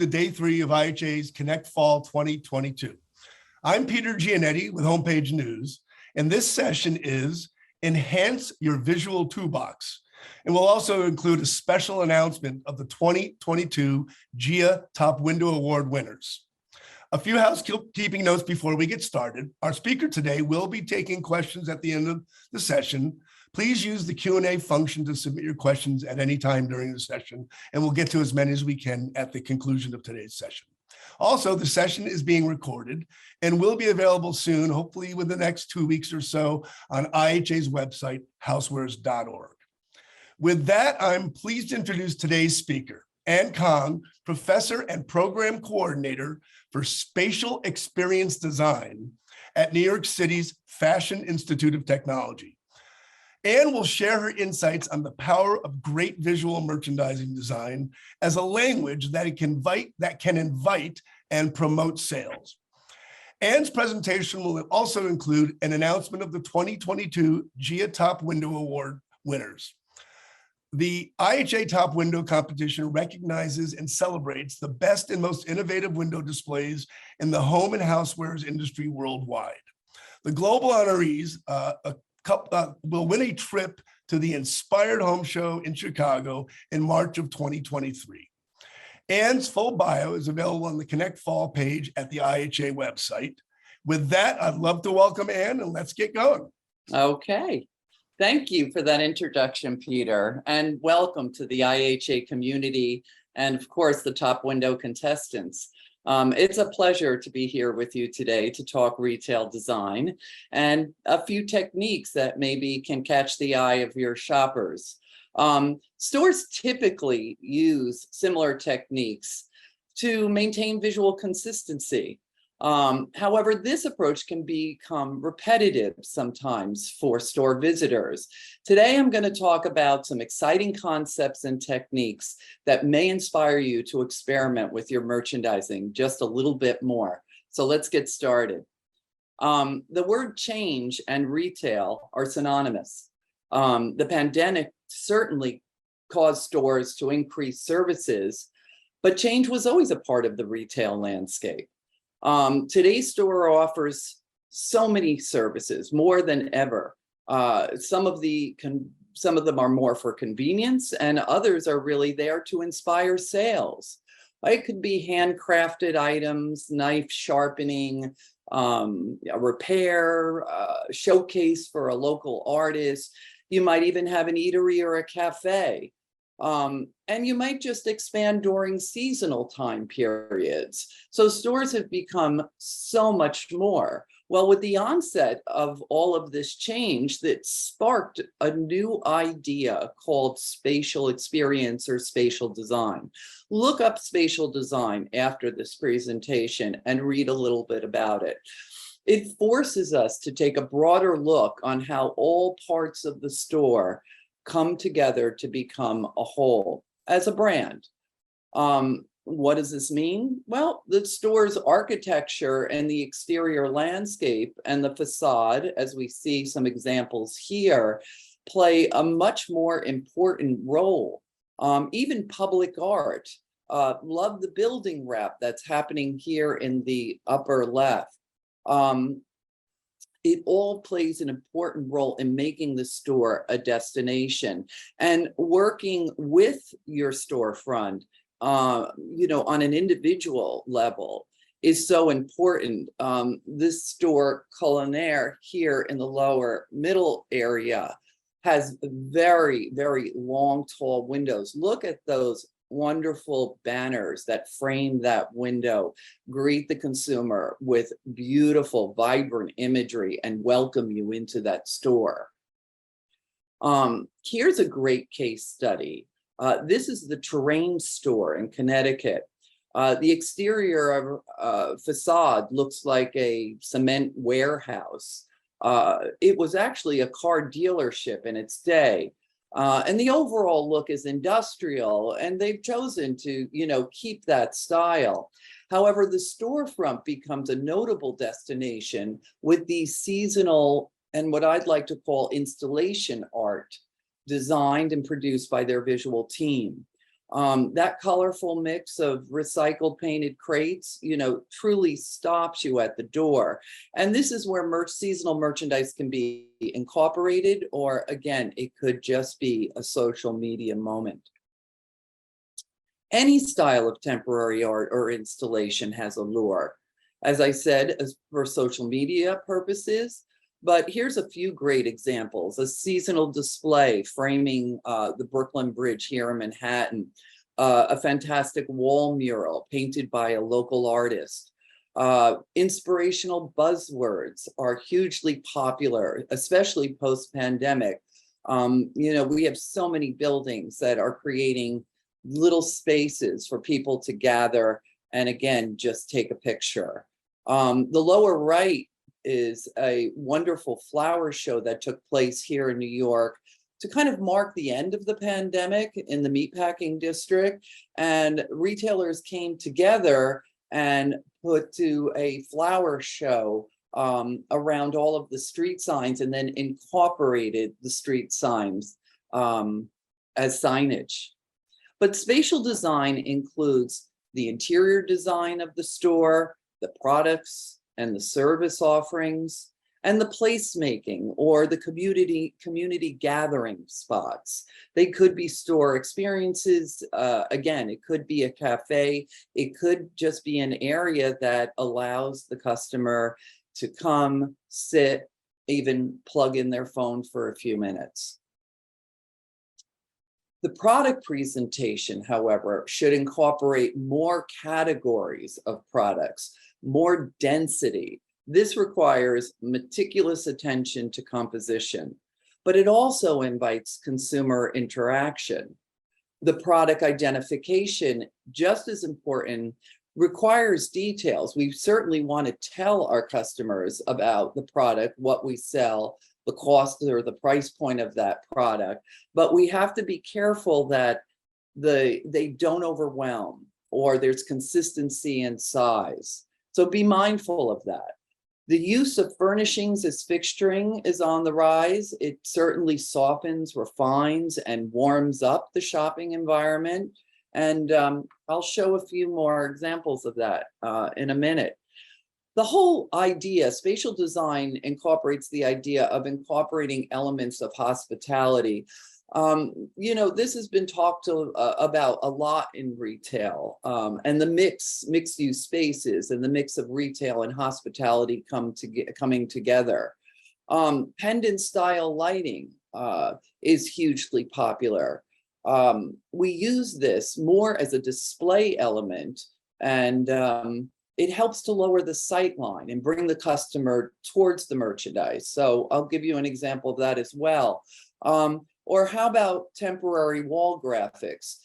day 3 of IHA's Connect Fall 2022. I'm Peter Giannetti with Homepage News, and this session is Enhance Your Visual Toolbox. And we'll also include a special announcement of the 2022 GIA Top Window Award winners. A few housekeeping notes before we get started. Our speaker today will be taking questions at the end of the session. Please use the Q&A function to submit your questions at any time during the session, and we'll get to as many as we can at the conclusion of today's session. Also, the session is being recorded and will be available soon, hopefully within the next 2 weeks or so, on IHA's website, housewares.org. With that, I'm pleased to introduce today's speaker, Ann Kong, Professor and Program Coordinator for Spatial Experience Design at New York City's Fashion Institute of Technology. Ann will share her insights on the power of great visual merchandising design as a language that can invite and promote sales. Ann's presentation will also include an announcement of the 2022 GIA Top Window Award winners. The IHA Top Window competition recognizes and celebrates the best and most innovative window displays in the home and housewares industry worldwide. The global honorees will win a trip to the Inspired Home Show in Chicago in March of 2023. Ann's full bio is available on the Connect Fall page at the IHA website. With that, I'd love to welcome Ann, and let's get going. Okay. Thank you for that introduction, Peter, and welcome to the IHA community and, of course, the Top Window contestants. It's a pleasure to be here with you today to talk retail design and a few techniques that maybe can catch the eye of your shoppers. Stores typically use similar techniques to maintain visual consistency. However, this approach can become repetitive sometimes for store visitors. Today, I'm going to talk about some exciting concepts and techniques that may inspire you to experiment with your merchandising just a little bit more. So let's get started. The word change and retail are synonymous. The pandemic certainly caused stores to increase services, but change was always a part of the retail landscape. Today's store offers so many services, more than ever. Some of them are more for convenience, and others are really there to inspire sales. It could be handcrafted items, knife sharpening, a repair, showcase for a local artist. You might even have an eatery or a cafe. And you might just expand during seasonal time periods. So stores have become so much more. Well, with the onset of all of this change, that sparked a new idea called spatial experience or spatial design. Look up spatial design after this presentation and read a little bit about it. It forces us to take a broader look on how all parts of the store come together to become a whole as a brand. What does this mean? Well, the store's architecture and the exterior landscape and the facade, as we see some examples here, play a much more important role. Even public art. Love the building wrap that's happening here in the upper left. It all plays an important role in making the store a destination and working with your storefront, on an individual level is so important. This store, Culinaire, here in the lower middle area, has very, very long, tall windows. Look at those wonderful banners that frame that window, greet the consumer with beautiful, vibrant imagery and welcome you into that store. Here's a great case study. This is the Terrain store in Connecticut. The exterior facade looks like a cement warehouse. It was actually a car dealership in its day. And the overall look is industrial, and they've chosen to, keep that style. However, the storefront becomes a notable destination with these seasonal and what I'd like to call installation art designed and produced by their visual team. That colorful mix of recycled painted crates, truly stops you at the door. And this is where seasonal merchandise can be incorporated, or again, it could just be a social media moment. Any style of temporary art or installation has a lure, as I said, for social media purposes. But here's a few great examples. A seasonal display framing the Brooklyn Bridge here in Manhattan, a fantastic wall mural painted by a local artist. Inspirational buzzwords are hugely popular, especially post-pandemic. We have so many buildings that are creating little spaces for people to gather and, again, just take a picture. The lower right is a wonderful flower show that took place here in New York to kind of mark the end of the pandemic in the meatpacking district. And retailers came together and put to a flower show around all of the street signs, and then incorporated the street signs as signage. But spatial design includes the interior design of the store, the products and the service offerings, and the placemaking or the community gathering spots. They could be store experiences. Again, it could be a cafe. It could just be an area that allows the customer to come, sit, even plug in their phone for a few minutes. The product presentation, however, should incorporate more categories of products, more density. This requires meticulous attention to composition, but it also invites consumer interaction. The product identification, just as important, requires details. We certainly want to tell our customers about the product, what we sell, the cost or the price point of that product, but we have to be careful that they don't overwhelm, or there's consistency in size. So be mindful of that. The use of furnishings as fixturing is on the rise. It certainly softens, refines, and warms up the shopping environment. And I'll show a few more examples of that in a minute. The whole idea, spatial design incorporates the idea of incorporating elements of hospitality. This has been talked about a lot in retail, and the mixed use spaces and the mix of retail and hospitality coming together. Pendant style lighting is hugely popular. We use this more as a display element, and it helps to lower the sight line and bring the customer towards the merchandise. So I'll give you an example of that as well. Or how about temporary wall graphics?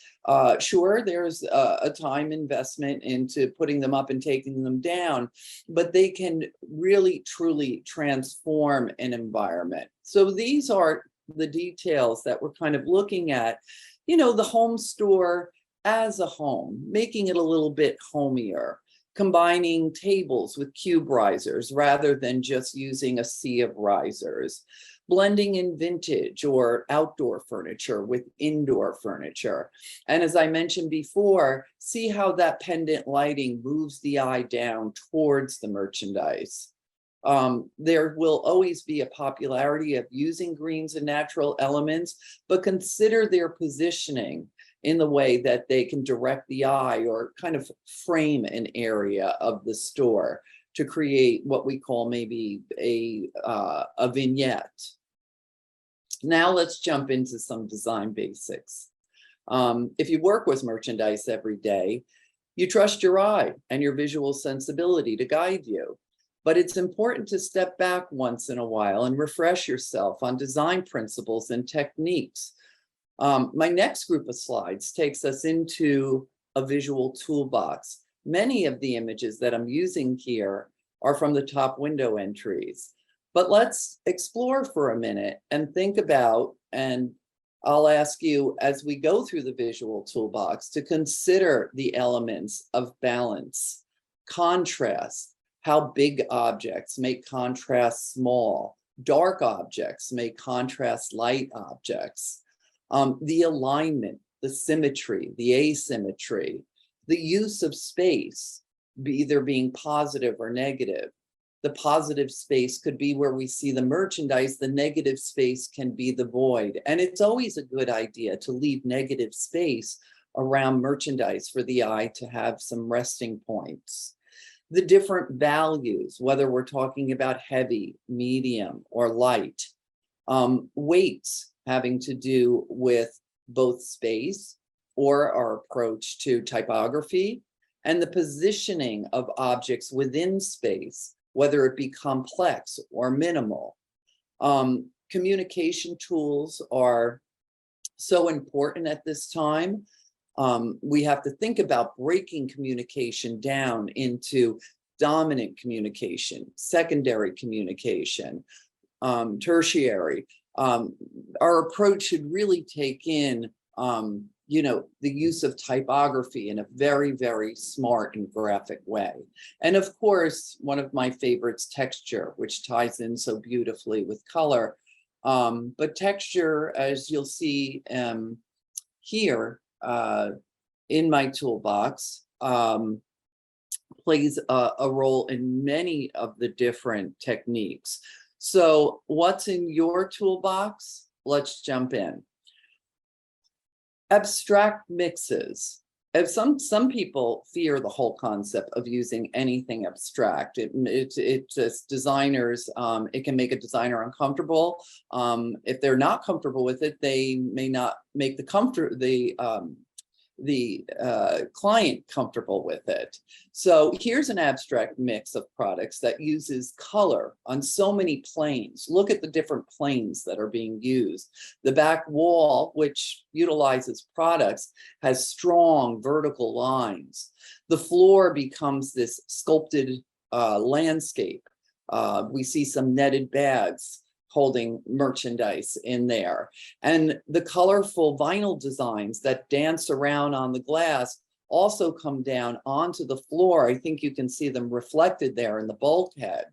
Sure, there's a time investment into putting them up and taking them down, but they can really, truly transform an environment. So these are the details that we're kind of looking at. The home store as a home, making it a little bit homier, combining tables with cube risers rather than just using a sea of risers, blending in vintage or outdoor furniture with indoor furniture. And as I mentioned before, see how that pendant lighting moves the eye down towards the merchandise. There will always be a popularity of using greens and natural elements, but consider their positioning in the way that they can direct the eye or kind of frame an area of the store to create what we call maybe a vignette. Now let's jump into some design basics. If you work with merchandise every day, you trust your eye and your visual sensibility to guide you. But it's important to step back once in a while and refresh yourself on design principles and techniques. My next group of slides takes us into a visual toolbox. Many of the images that I'm using here are from the top window entries. But let's explore for a minute and think about, and I'll ask you as we go through the visual toolbox to consider the elements of balance, contrast, how big objects make contrast small, dark objects make contrast light objects, the alignment, the symmetry, the asymmetry, the use of space, either being positive or negative. The positive space could be where we see the merchandise. The negative space can be the void. And it's always a good idea to leave negative space around merchandise for the eye to have some resting points. The different values, whether we're talking about heavy, medium, or light. Weights having to do with both space or our approach to typography, and the positioning of objects within space, whether it be complex or minimal. Communication tools are so important at this time. We have to think about breaking communication down into dominant communication, secondary communication, tertiary. Our approach should really take in, the use of typography in a very, very smart and graphic way. And of course, one of my favorites, texture, which ties in so beautifully with color. But texture, as you'll see here in my toolbox, plays a role in many of the different techniques. So what's in your toolbox? Let's jump in. Abstract mixes. If some people fear the whole concept of using anything abstract. It just designers, it can make a designer uncomfortable. If they're not comfortable with it, they may not make the client comfortable with it. So here's an abstract mix of products that uses color on so many planes. Look at the different planes that are being used. The back wall, which utilizes products, has strong vertical lines. The floor becomes this sculpted landscape. We see some netted bags holding merchandise in there. And the colorful vinyl designs that dance around on the glass also come down onto the floor. I think you can see them reflected there in the bulkhead.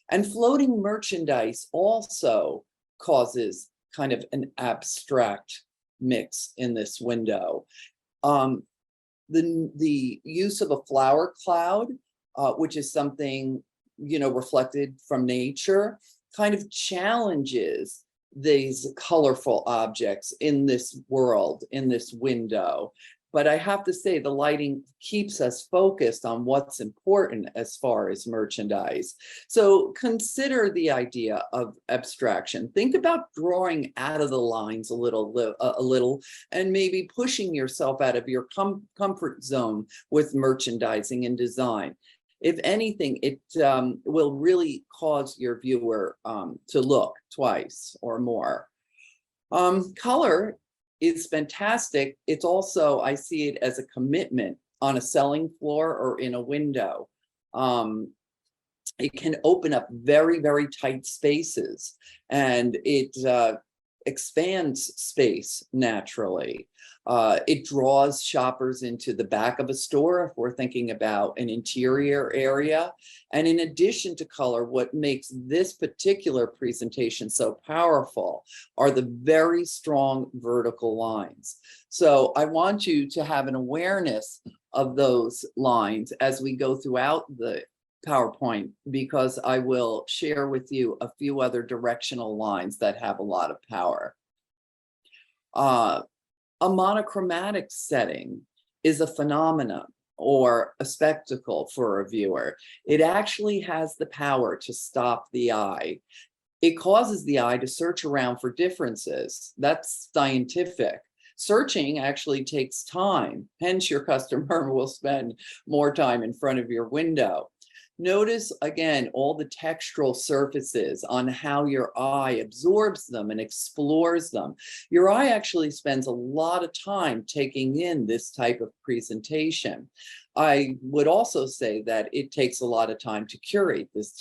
And floating merchandise also causes kind of an abstract mix in this window. The use of a flower cloud, which is something, reflected from nature, kind of challenges these colorful objects in this world, in this window. But I have to say, the lighting keeps us focused on what's important as far as merchandise. So consider the idea of abstraction. Think about drawing out of the lines a little, and maybe pushing yourself out of your comfort zone with merchandising and design. If anything, it will really cause your viewer to look twice or more. Color is fantastic. It's also, I see it as a commitment on a selling floor or in a window. It can open up very, very tight spaces, and it expands space naturally. It draws shoppers into the back of a store if we're thinking about an interior area. And in addition to color, what makes this particular presentation so powerful are the very strong vertical lines. So I want you to have an awareness of those lines as we go throughout the PowerPoint, because I will share with you a few other directional lines that have a lot of power. A monochromatic setting is a phenomenon or a spectacle for a viewer. It actually has the power to stop the eye. It causes the eye to search around for differences. That's scientific. Searching actually takes time, hence your customer will spend more time in front of your window. Notice, again, all the textural surfaces on how your eye absorbs them and explores them. Your eye actually spends a lot of time taking in this type of presentation. I would also say that it takes a lot of time to curate this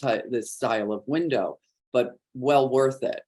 style of window, but well worth it.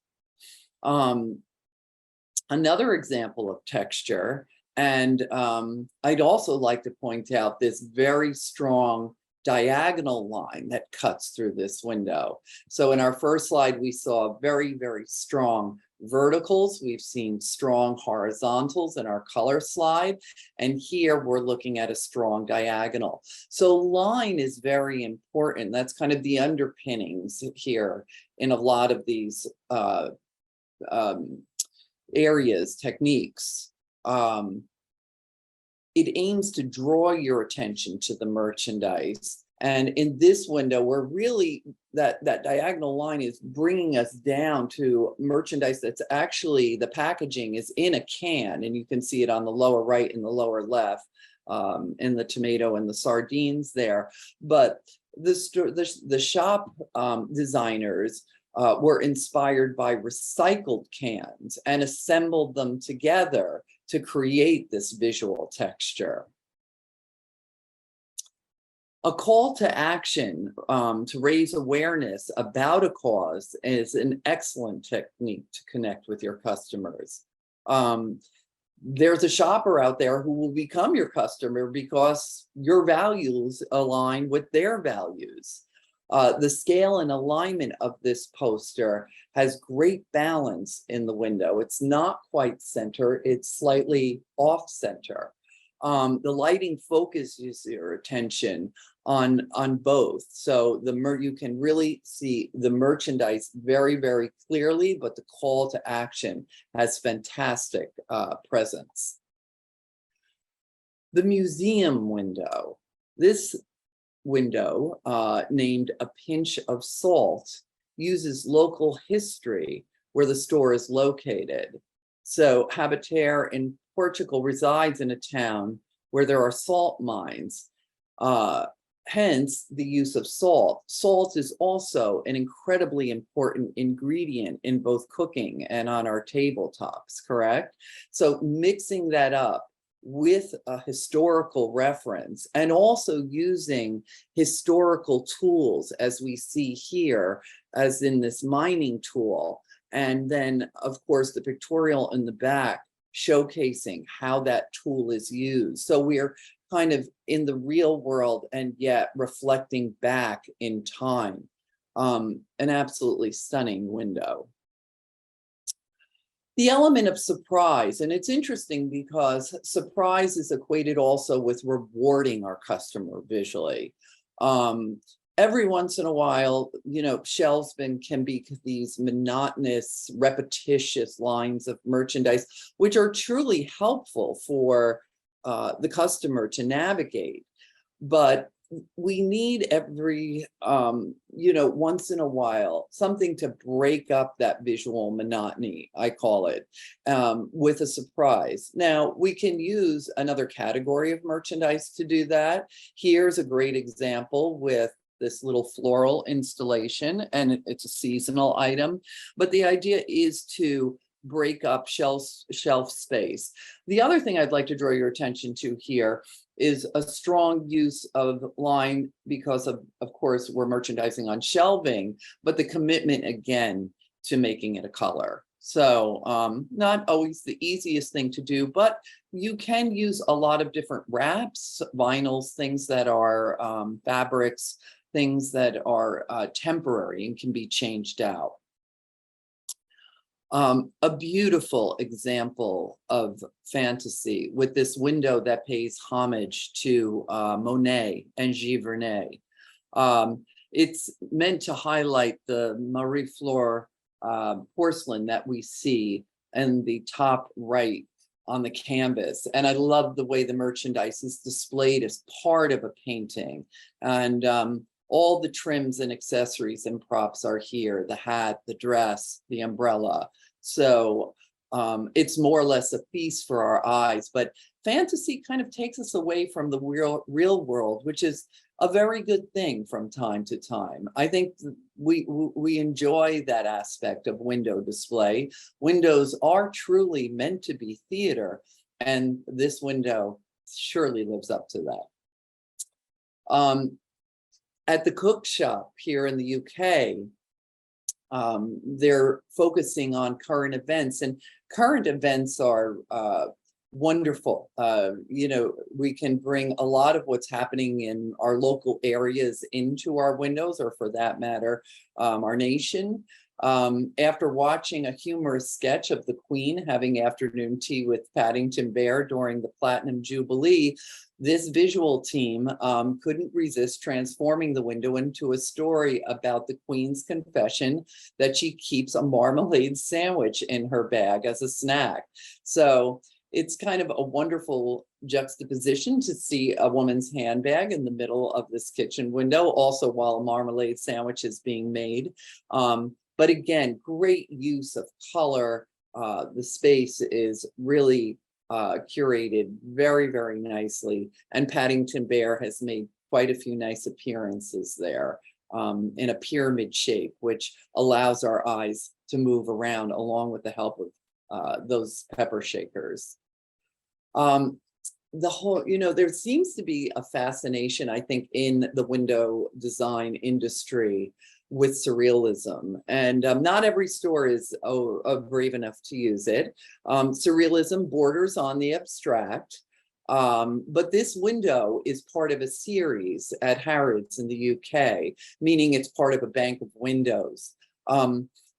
Another example of texture, and I'd also like to point out this very strong diagonal line that cuts through this window. So in our first slide, we saw very, very strong verticals, we've seen strong horizontals in our color slide, and here we're looking at a strong diagonal. So line is very important. That's kind of the underpinnings here in a lot of these areas, techniques. It aims to draw your attention to the merchandise. And in this window, we're really, that diagonal line is bringing us down to merchandise that's actually, the packaging is in a can, and you can see it on the lower right and the lower left, in the tomato and the sardines there. But the shop designers were inspired by recycled cans and assembled them together to create this visual texture. A call to action to raise awareness about a cause is an excellent technique to connect with your customers. There's a shopper out there who will become your customer because your values align with their values. The scale and alignment of this poster has great balance in the window. It's not quite center, it's slightly off center. The lighting focuses your attention on both. So you can really see the merchandise very, very clearly, but the call to action has fantastic presence. The museum window. This window, named A Pinch of Salt, uses local history where the store is located. So Habitaire in Portugal resides in a town where there are salt mines. Hence the use of salt. Salt is also an incredibly important ingredient in both cooking and on our tabletops, correct? So mixing that up with a historical reference and also using historical tools, as we see here, as in this mining tool. And then, of course, the pictorial in the back showcasing how that tool is used. So we're kind of in the real world and yet reflecting back in time. An absolutely stunning window. The element of surprise, and it's interesting because surprise is equated also with rewarding our customer visually. Every once in a while, you know, shelves can be these monotonous, repetitious lines of merchandise, which are truly helpful for the customer to navigate. But we need every, you know, once in a while, something to break up that visual monotony, I call it, with a surprise. Now, we can use another category of merchandise to do that. Here's a great example with this little floral installation, and it's a seasonal item. But the idea is to break up shelf space. The other thing I'd like to draw your attention to here is a strong use of line because of course, we're merchandising on shelving, but the commitment again to making it a color. So not always the easiest thing to do, but you can use a lot of different wraps, vinyls, things that are fabrics, things that are temporary and can be changed out. A beautiful example of fantasy with this window that pays homage to Monet and Giverny. It's meant to highlight the Marie Flore porcelain that we see in the top right on the canvas. And I love the way the merchandise is displayed as part of a painting. And all the trims and accessories and props are here, the hat, the dress, the umbrella. So it's more or less a feast for our eyes, but fantasy kind of takes us away from the real world, which is a very good thing from time to time. I think we enjoy that aspect of window display. Windows are truly meant to be theater, and this window surely lives up to that. At the Cook Shop here in the UK, they're focusing on current events, and current events are wonderful. We can bring a lot of what's happening in our local areas into our windows, or for that matter, our nation. After watching a humorous sketch of the Queen having afternoon tea with Paddington Bear during the Platinum Jubilee, this visual team couldn't resist transforming the window into a story about the Queen's confession that she keeps a marmalade sandwich in her bag as a snack. So it's kind of a wonderful juxtaposition to see a woman's handbag in the middle of this kitchen window, also while a marmalade sandwich is being made. But again, great use of color. The space is really curated very, very nicely. And Paddington Bear has made quite a few nice appearances there in a pyramid shape, which allows our eyes to move around along with the help of those pepper shakers. The whole, there seems to be a fascination, I think, in the window design industry with surrealism, and not every store is brave enough to use it. Surrealism borders on the abstract, but this window is part of a series at Harrods in the UK, meaning it's part of a bank of windows.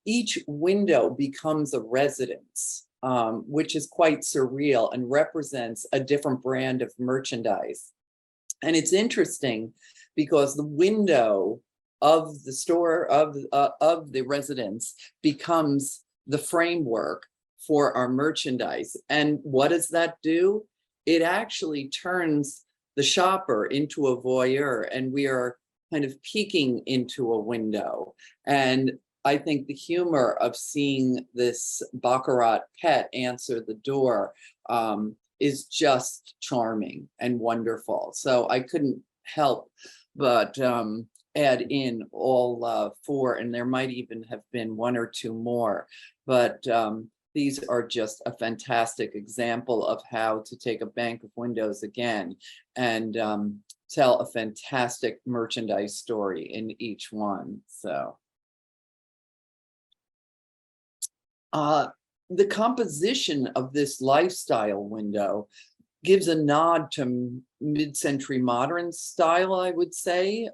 Each window becomes a residence, which is quite surreal and represents a different brand of merchandise. And it's interesting because the window of the store of the residence becomes the framework for our merchandise. And what does that do? It actually turns the shopper into a voyeur, and we are kind of peeking into a window. And I think the humor of seeing this Baccarat pet answer the door is just charming and wonderful. So I couldn't help but add in all four, and there might even have been one or two more, but these are just a fantastic example of how to take a bank of windows again and tell a fantastic merchandise story in each one. So the composition of this lifestyle window gives a nod to mid-century modern style, I would say,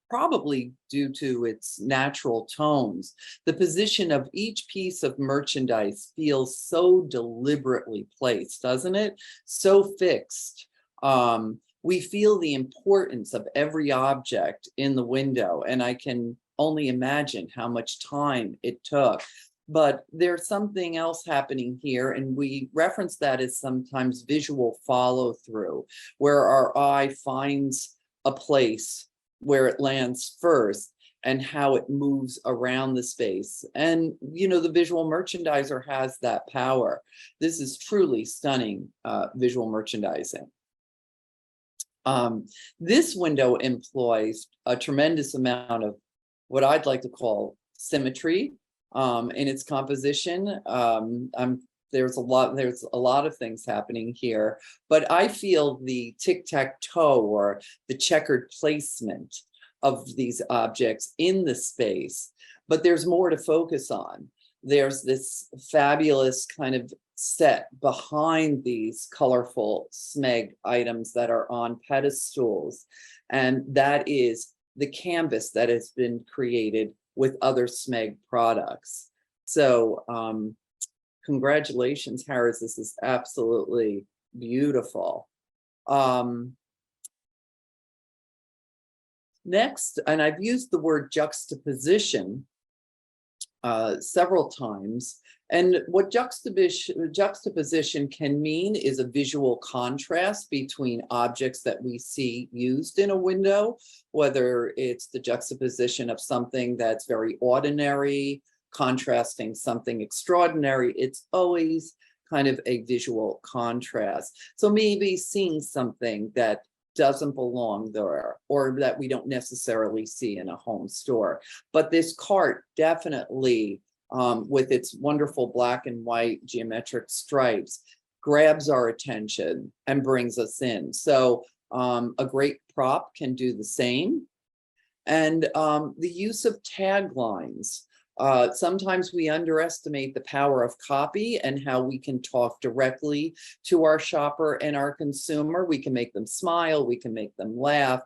probably due to its natural tones. The position of each piece of merchandise feels so deliberately placed, doesn't it? So fixed. We feel the importance of every object in the window, and I can only imagine how much time it took. But there's something else happening here, and we reference that as sometimes visual follow through, where our eye finds a place where it lands first and how it moves around the space. And, the visual merchandiser has that power. This is truly stunning visual merchandising. This window employs a tremendous amount of what I'd like to call symmetry in its composition. There's a lot of things happening here, but I feel the tic-tac-toe or the checkered placement of these objects in the space, but there's more to focus on. There's this fabulous kind of set behind these colorful SMEG items that are on pedestals, and that is the canvas that has been created with other SMEG products. So congratulations, Harris. This is absolutely beautiful. Next, and I've used the word juxtaposition several times. And what juxtaposition can mean is a visual contrast between objects that we see used in a window, whether it's the juxtaposition of something that's very ordinary, contrasting something extraordinary. It's always kind of a visual contrast. So maybe seeing something that doesn't belong there, or that we don't necessarily see in a home store. But this cart definitely, with its wonderful black and white geometric stripes, grabs our attention and brings us in. So a great prop can do the same. And the use of taglines. Sometimes we underestimate the power of copy and how we can talk directly to our shopper and our consumer. We can make them smile, we can make them laugh,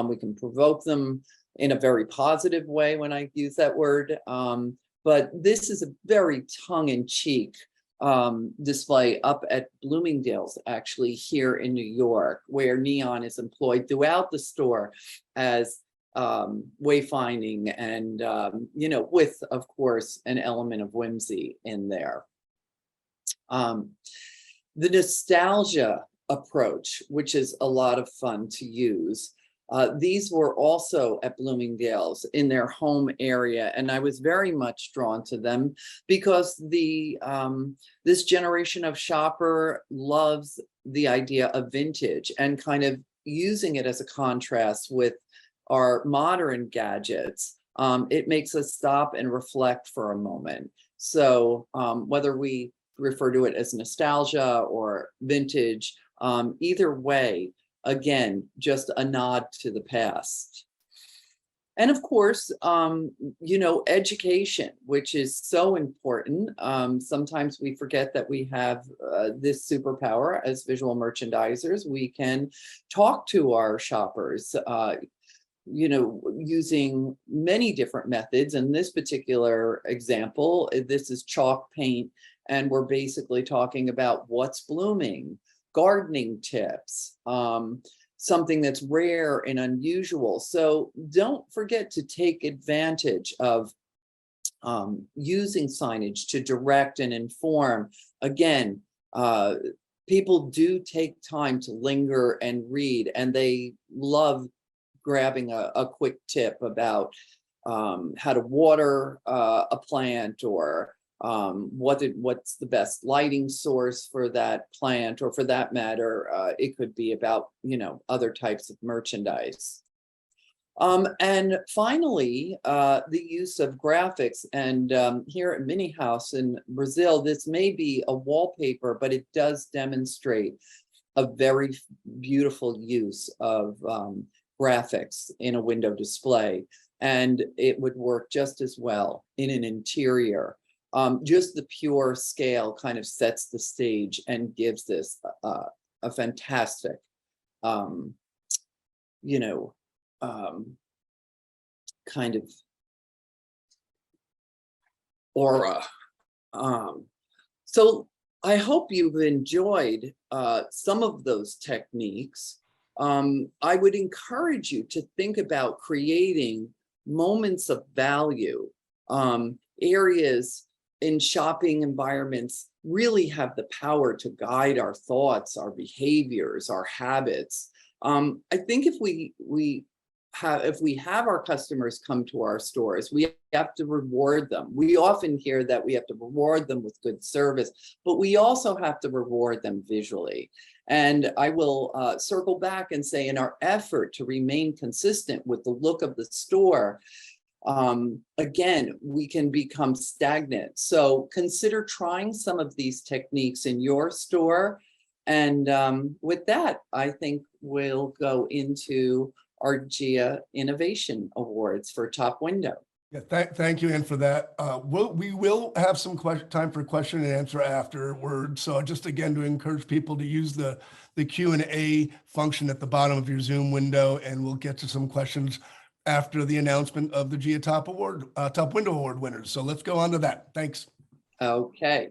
we can provoke them in a very positive way when I use that word. But this is a very tongue-in-cheek display up at Bloomingdale's, actually, here in New York, where neon is employed throughout the store as wayfinding and, you know, with, of course, an element of whimsy in there. The nostalgia approach, which is a lot of fun to use. These were also at Bloomingdale's in their home area, and I was very much drawn to them because this generation of shopper loves the idea of vintage and kind of using it as a contrast with our modern gadgets. It makes us stop and reflect for a moment. So whether we refer to it as nostalgia or vintage, either way, again, just a nod to the past. And of course, you know, education, which is so important. Sometimes we forget that we have this superpower as visual merchandisers. We can talk to our shoppers, you know, using many different methods. In this particular example, this is chalk paint, and we're basically talking about what's blooming, gardening tips, something that's rare and unusual. So don't forget to take advantage of using signage to direct and inform. Again, people do take time to linger and read, and they love grabbing a quick tip about how to water a plant, or what's the best lighting source for that plant, or for that matter, it could be about, you know, other types of merchandise. And finally, the use of graphics. And here at Mini House in Brazil, this may be a wallpaper, but it does demonstrate a very beautiful use of graphics in a window display. And it would work just as well in an interior. Just the pure scale kind of sets the stage and gives this a fantastic, you know, kind of aura. So I hope you've enjoyed some of those techniques. I would encourage you to think about creating moments of value. Areas in shopping environments really have the power to guide our thoughts, our behaviors, our habits. I think if we have our customers come to our stores, we have to reward them. We often hear that we have to reward them with good service, but we also have to reward them visually. And I will circle back and say, in our effort to remain consistent with the look of the store, again, we can become stagnant. So consider trying some of these techniques in your store. And with that, I think we'll go into our GIA Innovation Awards for Top Window. Yeah, thank you, Ann, for that. We will have some time for question and answer afterwards. So just again, to encourage people to use the Q&A function at the bottom of your Zoom window, and we'll get to some questions after the announcement of the GIA Top Window Award winners. So let's go on to that. Thanks. Okay.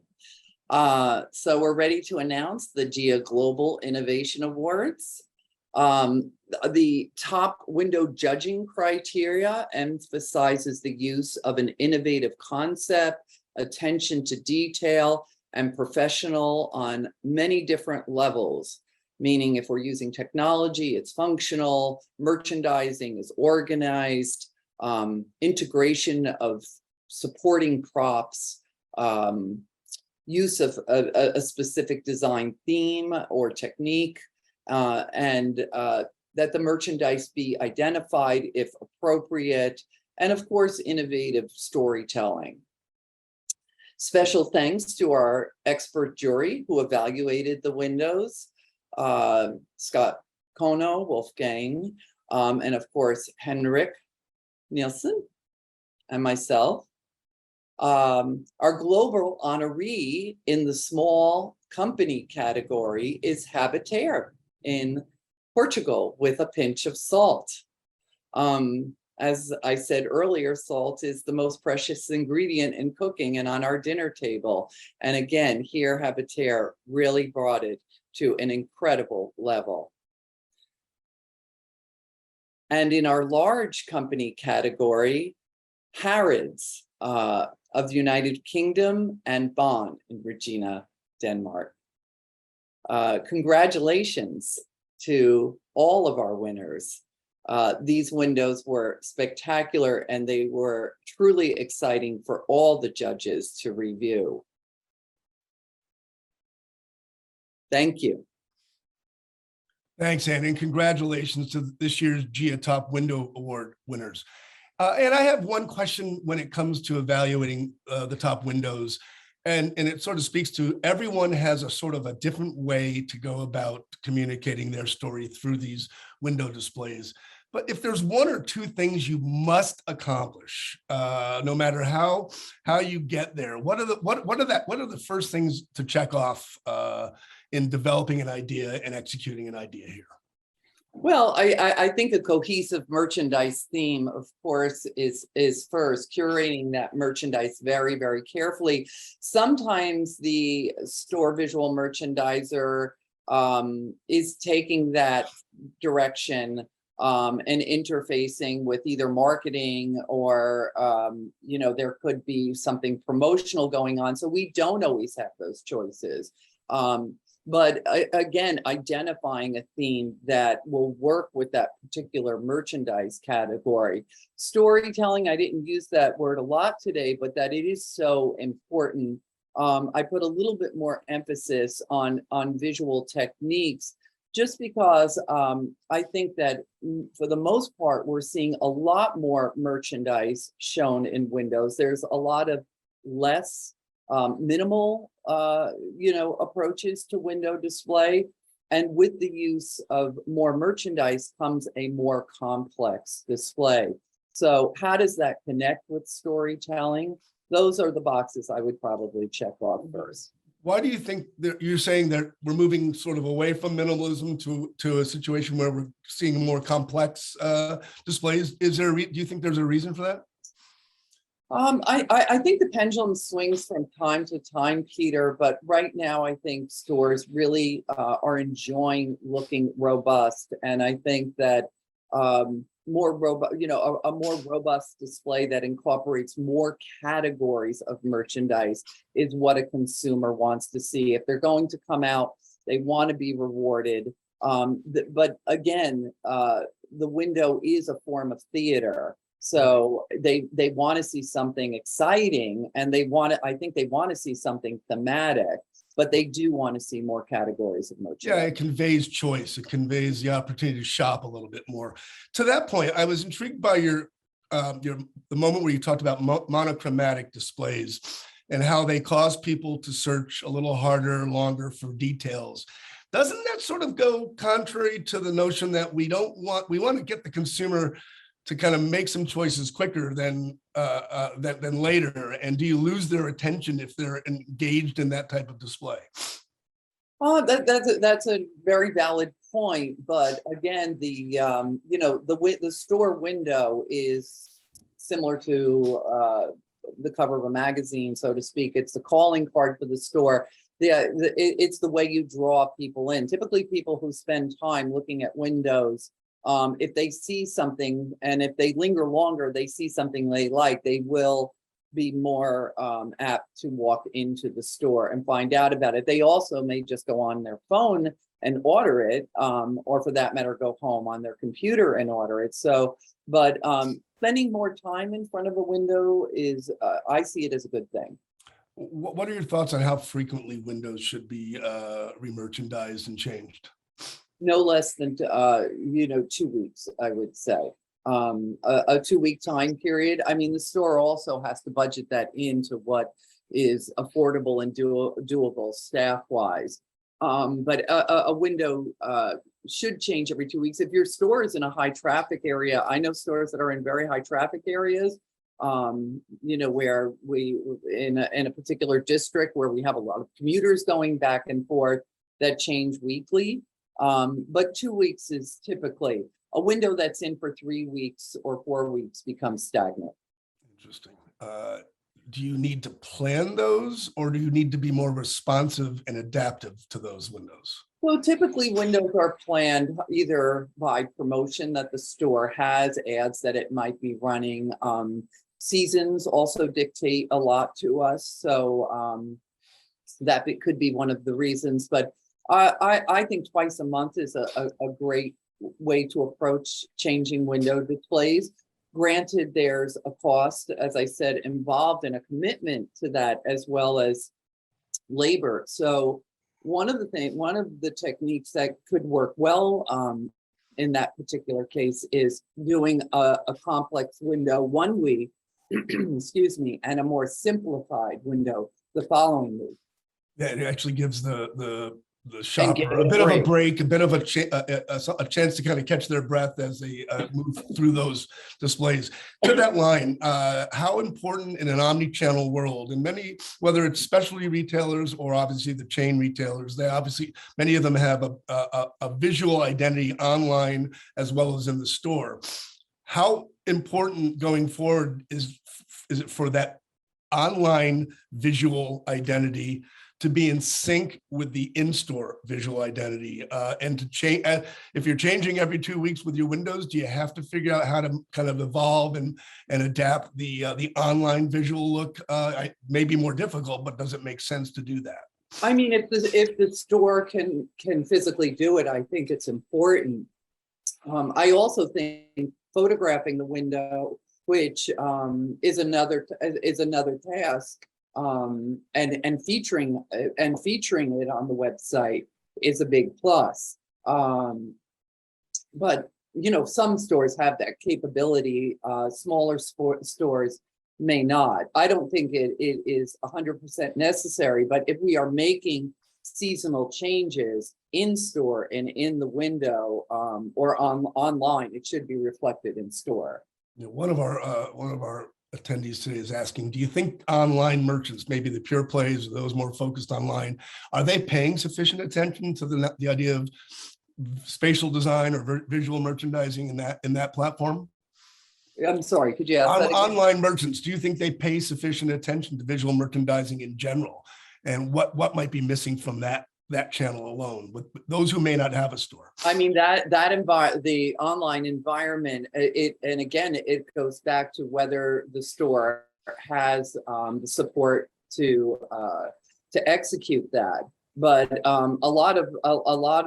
So we're ready to announce the GIA Global Innovation Awards. The top window judging criteria emphasizes the use of an innovative concept, attention to detail, and professional on many different levels. Meaning, if we're using technology, it's functional, merchandising is organized, integration of supporting props, use of a specific design theme or technique, and that the merchandise be identified if appropriate, and of course, innovative storytelling. Special thanks to our expert jury who evaluated the windows, Scott Kono, Wolfgang, and of course, Henrik Nielsen, and myself. Our global honoree in the small company category is Habitaire in Portugal with a pinch of salt. As I said earlier, salt is the most precious ingredient in cooking and on our dinner table. And again, here Habitaire really brought it to an incredible level. And in our large company category, Harrods of the United Kingdom and Bond in Regina, Denmark. Congratulations to all of our winners. These windows were spectacular and they were truly exciting for all the judges to review. Thank you. Thanks, Anne, and congratulations to this year's GIA Top Window Award winners. And I have one question when it comes to evaluating the top windows, and it sort of speaks to everyone has a sort of a different way to go about communicating their story through these window displays. But if there's one or two things you must accomplish, no matter how you get there, what are the first things to check off in developing an idea and executing an idea here? Well, I think a cohesive merchandise theme, of course, is first, curating that merchandise very, very carefully. Sometimes the store visual merchandiser is taking that direction and interfacing with either marketing or, there could be something promotional going on. So we don't always have those choices. But again, identifying a theme that will work with that particular merchandise category. Storytelling, I didn't use that word a lot today, but that it is so important. I put a little bit more emphasis on visual techniques, just because I think that for the most part, we're seeing a lot more merchandise shown in windows. There's a lot of less minimal approaches to window display, and with the use of more merchandise comes a more complex display. So how does that connect with storytelling? Those are the boxes I would probably check off first. Why do you think that you're saying that we're moving sort of away from minimalism to a situation where we're seeing more complex displays? Do you think there's a reason for that? I think the pendulum swings from time to time, Peter, but right now I think stores really are enjoying looking robust. And I think that more robust, a more robust display that incorporates more categories of merchandise is what a consumer wants to see. If they're going to come out, they want to be rewarded. But again, the window is a form of theater. So they want to see something exciting, and I think they want to see something thematic, but they do want to see more categories of merchandise. Yeah, it conveys choice. It conveys the opportunity to shop a little bit more. To that point, I was intrigued by the moment where you talked about monochromatic displays and how they cause people to search a little harder, longer for details. Doesn't that sort of go contrary to the notion that we want to get the consumer to kind of make some choices quicker than later? And do you lose their attention if they're engaged in that type of display? Oh, that's a very valid point. But again, the store window is similar to the cover of a magazine, so to speak. It's the calling card for the store. It's the way you draw people in. Typically, people who spend time looking at windows, if they see something, and if they linger longer, they see something they like, they will be more apt to walk into the store and find out about it. They also may just go on their phone and order it, or for that matter, go home on their computer and order it. So, but spending more time in front of a window is, I see it as a good thing. What are your thoughts on how frequently windows should be re-merchandised and changed? No less than 2 weeks, I would say. A 2-week time period. I mean, the store also has to budget that into what is affordable and doable staff-wise. But a window should change every 2 weeks. If your store is in a high traffic area, I know stores that are in very high traffic areas, where we, in a particular district where we have a lot of commuters going back and forth that change weekly. But 2 weeks is typically a window that's in for 3 weeks or 4 weeks becomes stagnant. Interesting. Do you need to plan those, or do you need to be more responsive and adaptive to those windows? So typically windows are planned either by promotion that the store has, ads that it might be running. Seasons also dictate a lot to us. So that it could be one of the reasons, but I think twice a month is a great way to approach changing window displays. Granted, there's a cost, as I said, involved and a commitment to that, as well as labor. So one of the techniques that could work well in that particular case is doing a complex window 1 week, excuse me, and a more simplified window the following week. Yeah, it actually gives the shopper a bit of a break, a bit of a chance to kind of catch their breath as they move through those displays. To that line, how important in an omni-channel world, and many, whether it's specialty retailers or obviously the chain retailers, many of them have a visual identity online as well as in the store. How important going forward is it for that online visual identity to be in sync with the in-store visual identity, and to change? If you're changing every 2 weeks with your windows, do you have to figure out how to kind of evolve and adapt the online visual look? May be more difficult, but does it make sense to do that? I mean, if the store can physically do it, I think it's important. I also think photographing the window, which is another task. And featuring it on the website is a big plus. But some stores have that capability. Smaller stores may not. I don't think it is 100% necessary. But if we are making seasonal changes in store and in the window or online, it should be reflected in store. One of our attendees today is asking, do you think online merchants, maybe the pure plays, or those more focused online, are they paying sufficient attention to the idea of spatial design or visual merchandising in that platform? I'm sorry, could you ask that again? Online merchants, do you think they pay sufficient attention to visual merchandising in general? And what might be missing from that channel alone with those who may not have a store? I mean, the online environment, and again, it goes back to whether the store has the support to execute that. But a lot of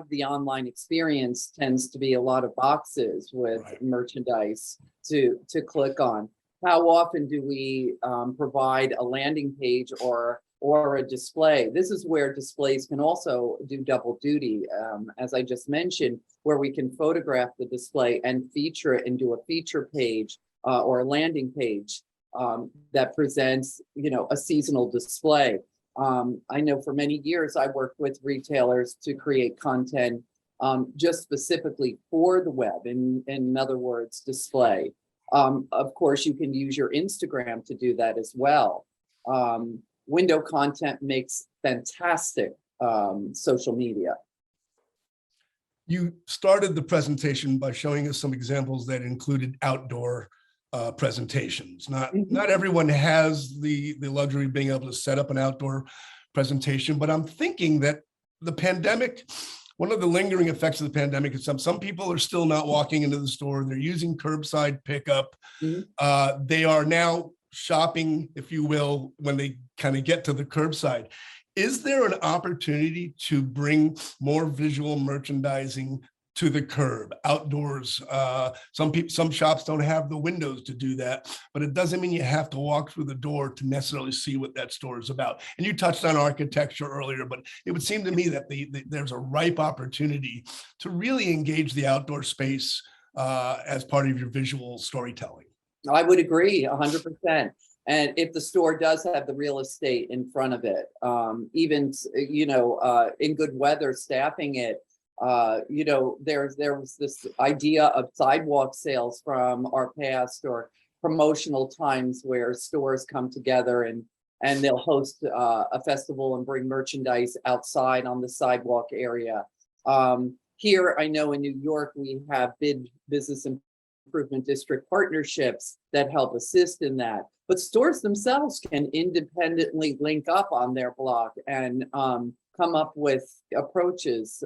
the online experience tends to be a lot of boxes with merchandise to click on. How often do we provide a landing page or a display? This is where displays can also do double duty, as I just mentioned, where we can photograph the display and feature it and do a feature page or a landing page that presents, a seasonal display. I know for many years I worked with retailers to create content just specifically for the web, in other words, display. Of course, you can use your Instagram to do that as well. Window content makes fantastic social media. You started the presentation by showing us some examples that included outdoor presentations. Not everyone has the luxury of being able to set up an outdoor presentation, but I'm thinking that the pandemic, one of the lingering effects of the pandemic is some people are still not walking into the store. They're using curbside pickup. They are now shopping, if you will, when they kind of get to the curbside. Is there an opportunity to bring more visual merchandising to the curb outdoors? Some shops don't have the windows to do that, but it doesn't mean you have to walk through the door to necessarily see what that store is about. And you touched on architecture earlier, but it would seem to me that there's a ripe opportunity to really engage the outdoor space as part of your visual storytelling. I would agree 100%. And if the store does have the real estate in front of it, even, in good weather, staffing it, there was this idea of sidewalk sales from our past, or promotional times where stores come together and they'll host a festival and bring merchandise outside on the sidewalk area. Here, I know in New York, we have business improvement district partnerships that help assist in that. But stores themselves can independently link up on their block and come up with approaches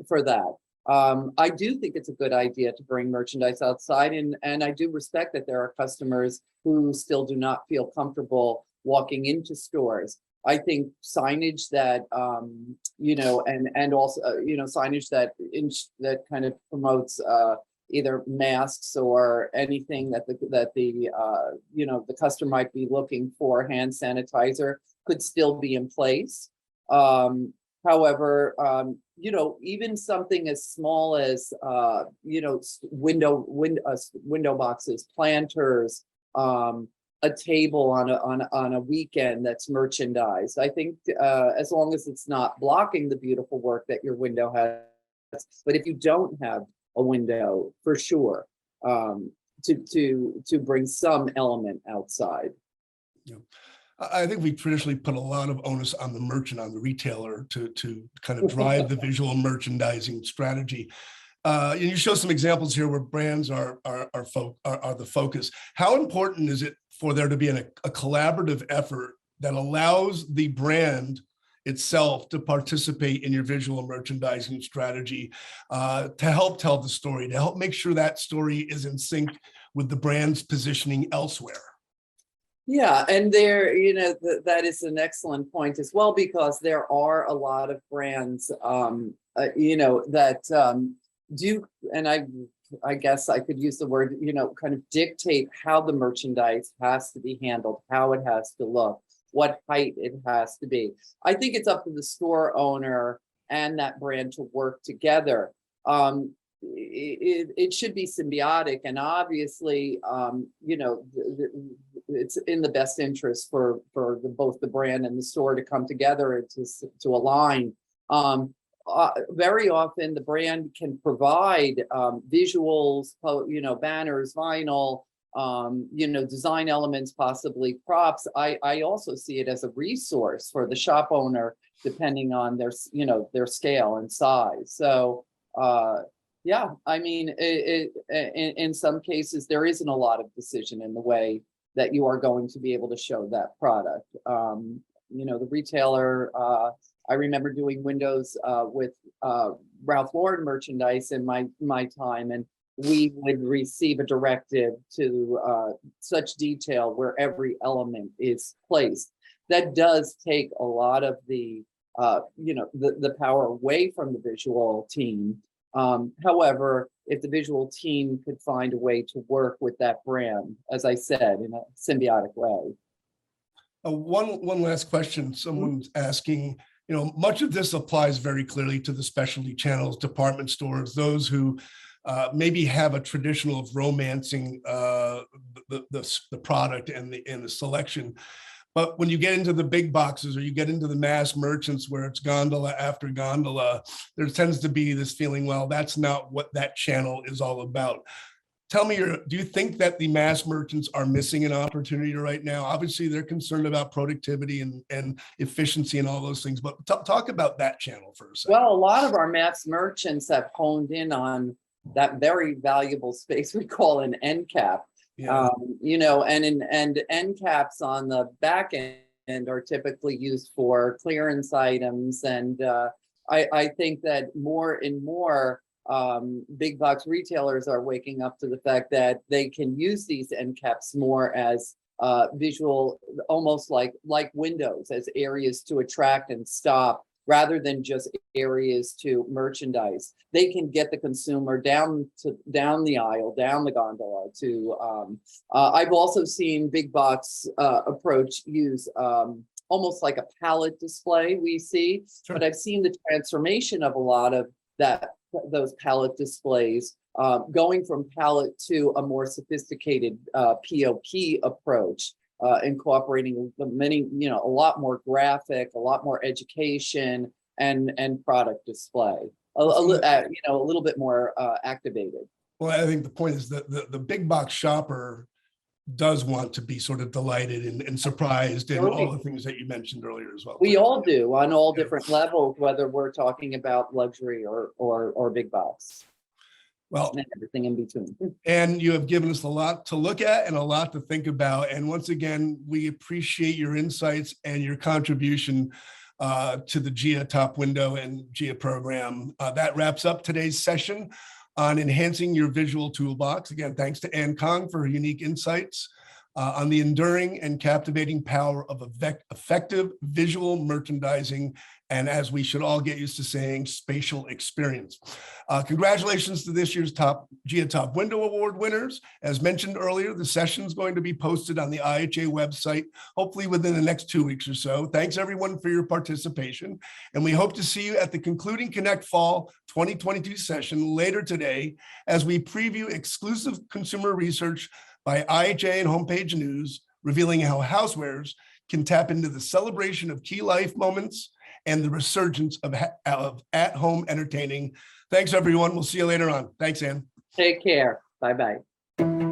for that. I do think it's a good idea to bring merchandise outside, and I do respect that there are customers who still do not feel comfortable walking into stores. I think signage that and also signage that kind of promotes either masks or anything that the customer might be looking for, hand sanitizer, could still be in place. However, even something as small as window boxes, planters, a table on a weekend that's merchandised. I think as long as it's not blocking the beautiful work that your window has, but if you don't have a window, for sure, to bring some element outside. Yeah. I think we traditionally put a lot of onus on the merchant, on the retailer, to kind of drive the visual merchandising strategy. And you show some examples here where brands are the focus. How important is it for there to be a collaborative effort that allows the brand itself to participate in your visual merchandising strategy, to help tell the story, to help make sure that story is in sync with the brand's positioning elsewhere? Yeah, and that is an excellent point as well, because there are a lot of brands, that do, and I guess I could use the word, kind of dictate how the merchandise has to be handled, how it has to look, what height it has to be. I think it's up to the store owner and that brand to work together. It should be symbiotic, and obviously, it's in the best interest for both the brand and the store to come together and to align. Very often, the brand can provide visuals, banners, vinyl, design elements, possibly props. I also see it as a resource for the shop owner, depending on their scale and size. So, yeah, I mean, in some cases, there isn't a lot of decision in the way that you are going to be able to show that product. The retailer, I remember doing windows with Ralph Lauren merchandise in my time, and we would receive a directive to such detail where every element is placed. That does take a lot of the power away from the visual team. However, if the visual team could find a way to work with that brand, as I said, in a symbiotic way. One last question. Someone's asking, much of this applies very clearly to the specialty channels, department stores, those who maybe have a traditional of romancing the product and the selection. But when you get into the big boxes, or you get into the mass merchants where it's gondola after gondola, there tends to be this feeling, well, that's not what that channel is all about. Tell me, do you think that the mass merchants are missing an opportunity right now? Obviously, they're concerned about productivity and efficiency and all those things, but talk about that channel for a second. Well, a lot of our mass merchants have honed in on that very valuable space we call an end cap. Yeah. And end caps on the back end are typically used for clearance items. And I think that more and more big box retailers are waking up to the fact that they can use these end caps more as visual, almost like windows, as areas to attract and stop, rather than just areas to merchandise. They can get the consumer down the aisle, down the gondola to, I've also seen big box approach use almost like a pallet display we see, sure. But I've seen the transformation of a lot of those pallet displays, going from pallet to a more sophisticated POP approach. Incorporating a lot more graphic, a lot more education, and product display, a little bit more activated. Well, I think the point is that the big box shopper does want to be sort of delighted and surprised and all the things that you mentioned earlier as well. We all do on all different levels, whether we're talking about luxury or big box. Well, And everything in between. And you have given us a lot to look at and a lot to think about. And once again, we appreciate your insights and your contribution to the GIA Top Window and GIA program. That wraps up today's session on enhancing your visual toolbox. Again, thanks to Ann Kong for her unique insights on the enduring and captivating power of effective visual merchandising, and as we should all get used to saying, spatial experience. Congratulations to this year's GIA Top Window Award winners. As mentioned earlier, the session is going to be posted on the IHA website, hopefully within the next 2 weeks or so. Thanks everyone for your participation. And we hope to see you at the concluding Connect Fall 2022 session later today as we preview exclusive consumer research by IHA and Homepage News, revealing how Housewares can tap into the celebration of key life moments and the resurgence of at-home entertaining. Thanks, everyone. We'll see you later on. Thanks, Ann. Take care. Bye-bye.